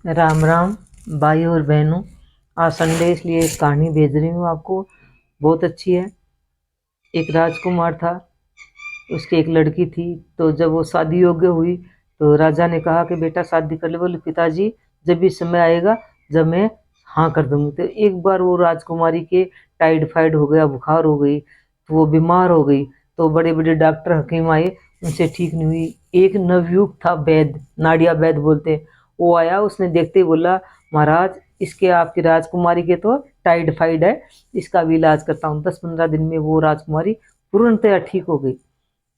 राम राम भाई और बहनों। आज संडे इसलिए एक कहानी भेज रही हूँ आपको। बहुत अच्छी है। एक राजकुमार था, उसकी एक लड़की थी। तो जब वो शादी योग्य हुई तो राजा ने कहा कि बेटा शादी कर ले। बोले पिताजी जब भी समय आएगा जब मैं हाँ कर दूंगी। तो एक बार वो राजकुमारी के टाइफाइड हो गया, बुखार हो गई, तो वो बीमार हो गई। तो बड़े बड़े डॉक्टर हकीम आए, उनसे ठीक नहीं हुई। एक नवयुग था वैद्य, नाड़िया वैद्य बोलते हैं, वो आया। उसने देखते ही बोला महाराज इसके आपकी राजकुमारी के तो टाइफाइड है, इसका भी इलाज करता हूँ। 10-15 दिन में वो राजकुमारी पूर्णतया ठीक हो गई।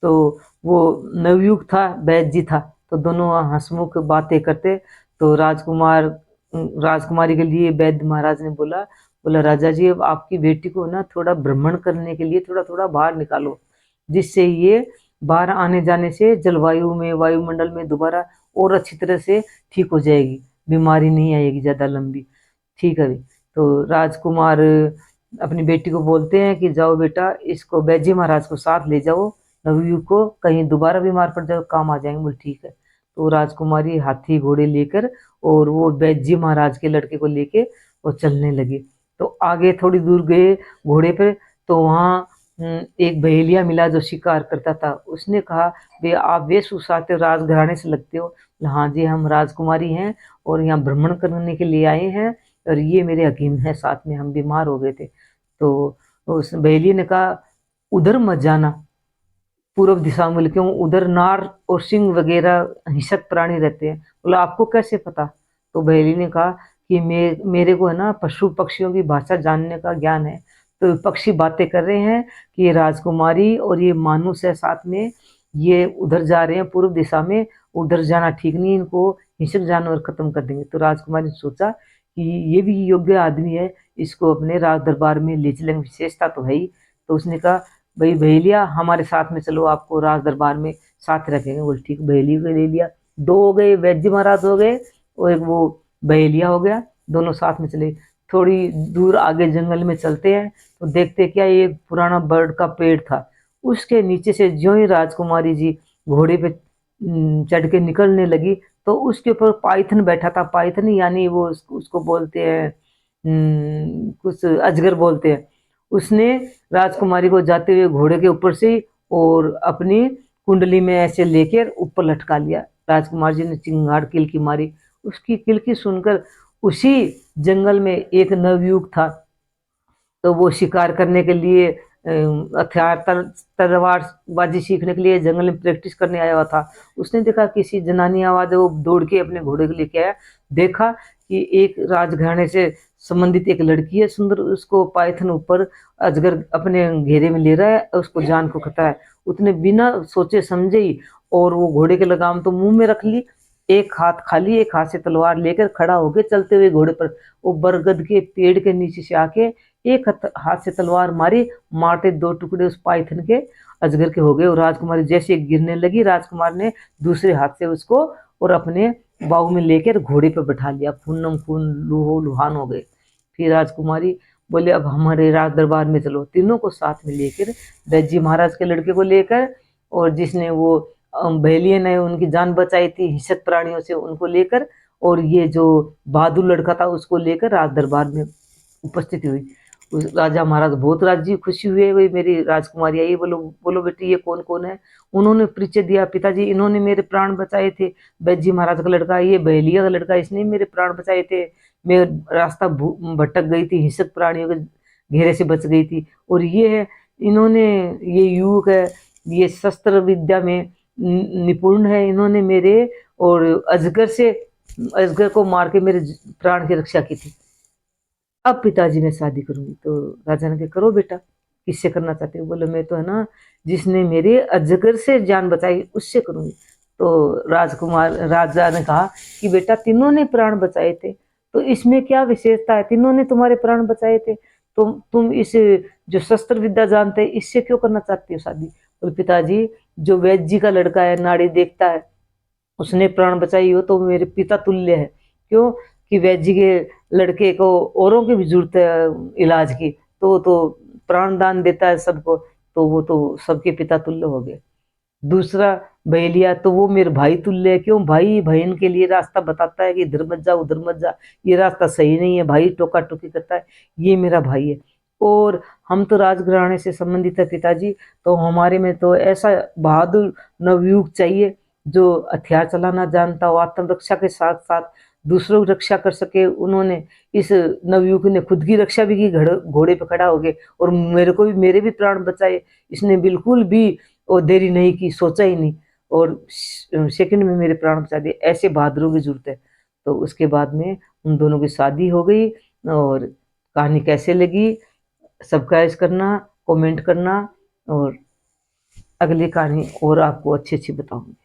तो वो नवयुग था, वैद्य जी था। तो दोनों हंसमुख बातें करते। तो राजकुमारी के लिए वैद्य महाराज ने बोला, बोला राजा जी अब आपकी बेटी को ना थोड़ा भ्रमण करने के लिए थोड़ा थोड़ा बाहर निकालो, जिससे ये बाहर आने जाने से जलवायु में, वायुमंडल में दोबारा और अच्छी तरह से ठीक हो जाएगी, बीमारी नहीं आएगी ज्यादा लंबी। ठीक है। तो राजकुमार अपनी बेटी को बोलते हैं कि जाओ बेटा इसको वैद्य जी महाराज को साथ ले जाओ, नवयुग को कहीं दोबारा बीमार पड़ जाओ काम आ जाएंगे। बोल ठीक है। तो राजकुमारी हाथी घोड़े लेकर और वो वैद्य जी महाराज के लड़के को लेके वो चलने लगे। तो आगे थोड़ी दूर गए घोड़े पे, तो वहाँ एक बहेलिया मिला जो शिकार करता था। उसने कहा वे आप वेशभूषा से राजघराने से लगते हो। हाँ जी हम राजकुमारी हैं और यहाँ भ्रमण करने के लिए आए हैं, और ये मेरे हकीम हैं साथ में, हम बीमार हो गए थे। तो उस बहेलिया ने कहा उधर मत जाना, पूर्व दिशा में, क्यों उधर नार और सिंह वगैरह हिंसक प्राणी रहते हैं। बोला आपको कैसे पता? तो बहेली ने कहा कि मेरे को है ना पशु पक्षियों की भाषा जानने का ज्ञान है। तो पक्षी बातें कर रहे हैं कि ये राजकुमारी और ये मानुष है साथ में, ये उधर जा रहे हैं पूर्व दिशा में, उधर जाना ठीक नहीं, इनको हिंसक जानवर खत्म कर देंगे। तो राजकुमारी ने सोचा कि ये भी योग्य आदमी है, इसको अपने राज दरबार में ले चलेंगे, विशेषता तो है ही। तो उसने कहा भाई बहेलिया हमारे साथ में चलो, आपको राज दरबार में साथ रखेंगे। बोल ठीक। बहेलिया को ले लिया। दो हो गए, वैद्य महाराज हो गए और एक वो बहेलिया हो गया। दोनों साथ में चले। थोड़ी दूर आगे जंगल में चलते हैं तो देखते क्या एक पुराना बर्ड का पेड़ था। उसके नीचे से ज्यों ही राजकुमारी जी घोड़े पे चढ़ के निकलने लगी तो उसके ऊपर पाइथन बैठा था। पाइथन यानी वो उसको बोलते हैं कुछ अजगर बोलते हैं। उसने राजकुमारी को जाते हुए घोड़े के ऊपर से और अपनी कुंडली में ऐसे लेकर ऊपर लटका लिया। राजकुमार जी ने चिंगाड़ किलकी मारी। उसकी किलकी सुनकर उसी जंगल में एक नवयुवक था। तो वो शिकार करने के लिए हथियार तलवारबाजी सीखने के लिए जंगल में प्रैक्टिस करने आया हुआ था। उसने देखा किसी जनानी आवाज है, वो दौड़ के अपने घोड़े को लेके आया। देखा कि एक राजघराने से संबंधित एक लड़की है सुंदर, उसको पाइथन ऊपर अजगर अपने घेरे में ले रहा है, उसको जान को खतरा है। उसने बिना सोचे समझे ही और वो घोड़े के लगाम तो मुंह में रख ली, एक हाथ खाली एक हाथ से तलवार लेकर खड़ा होके चलते हुए घोड़े पर वो बरगद के पेड़ के नीचे से आके एक हाथ से तलवार मारी। मारते दो टुकड़े उस पाइथन के अजगर के हो गए। और राजकुमारी जैसे गिरने लगी, राजकुमार ने दूसरे हाथ से उसको और अपने बाहू में लेकर घोड़े पर बैठा लिया। खूनम खून लूहो लुहान हो गए। फिर राजकुमारी बोले अब हमारे राज दरबार में चलो। तीनों को साथ में लेकर वैद्य जी महाराज के लड़के को लेकर और जिसने वो बहेलिये ने उनकी जान बचाई थी हिंसक प्राणियों से, उनको लेकर और ये जो बहादुर लड़का था उसको लेकर राज दरबार में उपस्थित हुई। उस राजा महाराज बहुत राजी खुशी हुए, वही मेरी राजकुमारी आई। बोलो बोलो बेटी ये कौन कौन है? उन्होंने परिचय दिया। पिताजी इन्होंने मेरे प्राण बचाए थे, वैद्य जी महाराज का लड़का, ये बहेलिया का लड़का, इसने मेरे प्राण बचाए थे। मैं रास्ता भटक गई थी, हिंसक प्राणियों के घेरे से बच गई थी। और ये है इन्होंने, ये युवक है, ये शस्त्र विद्या में निपुण है। इन्होंने मेरे और अजगर को मार के मेरे प्राण की रक्षा की थी। अब पिताजी मैं शादी करूंगी। तो राजा ने कहा करो बेटा, किससे करना चाहते हो? बोले मैं तो है ना जिसने मेरे अजगर से जान बचाई उससे करूंगी। तो राजकुमार राजा ने कहा कि बेटा तीनों ने प्राण बचाए थे, तो इसमें क्या विशेषता है? तीनों ने तुम्हारे प्राण बचाए थे, तुम इस जो शस्त्र विद्या जानते हैं इससे क्यों करना चाहती हो शादी? बोले पिताजी जो वैद्य जी का लड़का है, नाड़ी देखता है, उसने प्राण बचाई हो तो मेरे पिता तुल्य है। क्यों कि वैद्य जी के लड़के को औरों की भी जरूरत है इलाज की, तो वो तो प्राण दान देता है सबको, तो वो तो सबके पिता तुल्य हो गए। दूसरा बहेलिया तो वो मेरे भाई तुल्य है। क्यों? भाई बहन के लिए रास्ता बताता है कि इधर मत जा उधर मत जा, ये रास्ता सही नहीं है, भाई टोका टोकी करता है, ये मेरा भाई है। और हम तो राजघराने से संबंधित है पिताजी, तो हमारे में तो ऐसा बहादुर नवयुवक चाहिए जो हथियार चलाना जानता हो, आत्मरक्षा के साथ साथ दूसरों की रक्षा कर सके। उन्होंने इस नवयुवक ने खुद की रक्षा भी की, घोड़े पे खड़ा हो गए और मेरे भी प्राण बचाए। इसने बिल्कुल भी वो देरी नहीं की, सोचा ही नहीं और सेकंड में मेरे प्राण बचा दिए। ऐसे बहादुरों की जरूरत है। तो उसके बाद में उन दोनों की शादी हो गई। और कहानी कैसे लगी सब्सक्राइब करना, कमेंट करना, और अगली कहानी और आपको अच्छी अच्छी बताऊंगी।